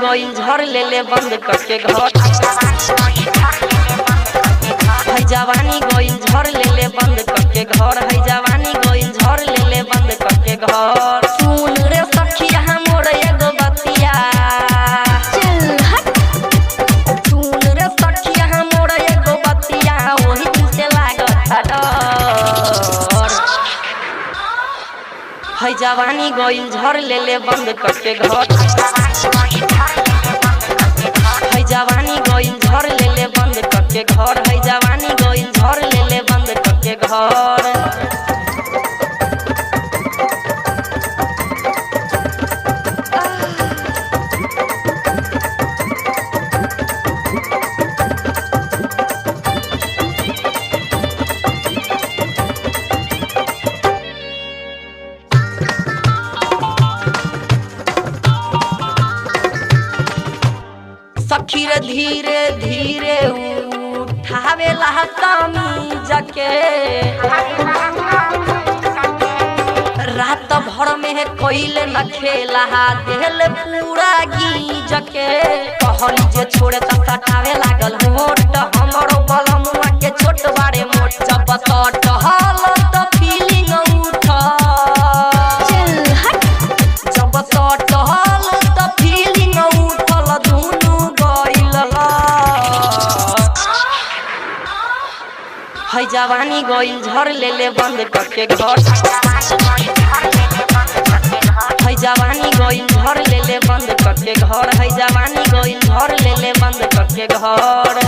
गइल झर ले बंद करके घर है जवानी गइल झर ले बंद करके घर है जवानी गइल झर ले बंद करके घर। सुन रे सखिया मोर एगो बतिया सुन रे सखिया मोर एगो बतिया ओही दिन से लागत डर है जवानी गइल झर ले बंद करके घर है जवानी गइल झर ले बंद करके घर है जवानी गइल झर ले बंद करके घर। सखी रे धीरे धीरे उठावेला तमीज के रात भर में कोइले न खेला देल पूरा गीज के कहली जे छोड़े त सटावे लागल मोट हमरो बलमुआ के छोट बारे मोट जब सटहल त फीलिंग उठ जब सटहल त फीलिंग उठल दुनु है जवानी गइल झर ले बंद करके घर है जवानी गइल झर ले बंद करके घर है जवानी गइल झर ले बंद करके घर।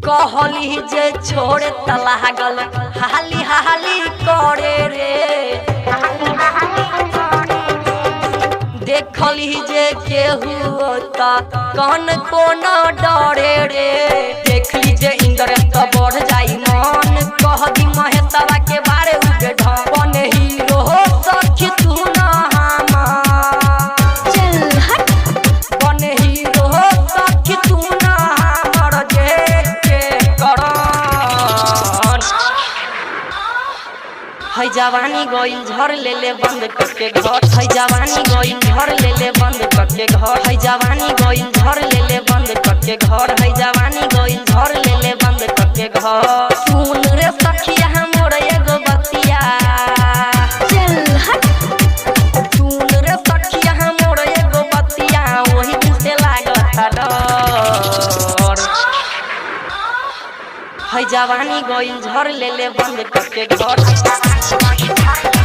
कहली जे छोड़े त लागल हाली हाली करे रे देखली जे केहू त कौन कोन डरे रे देखली जे इंद्र त बढ़ जाई मन कह दी महेशवा के बारे उगे ढपन हीरो सखी तू ना बन हीरो सखी तू ना हमर जे के करन है जवानी गइल झर ले बंद करके घर है जवानी गइल झर ले बंद करके घर है जवानी गइल झर ले बंद करके घर है जवानी गइल झर ले बंद करके घर। सुन रे सखिया मोर एगो बतिया सुन रे सखिया मोर एगो बतिया ओही दिन से लागत डर है जवानी गइल झर ले बंद करके घर।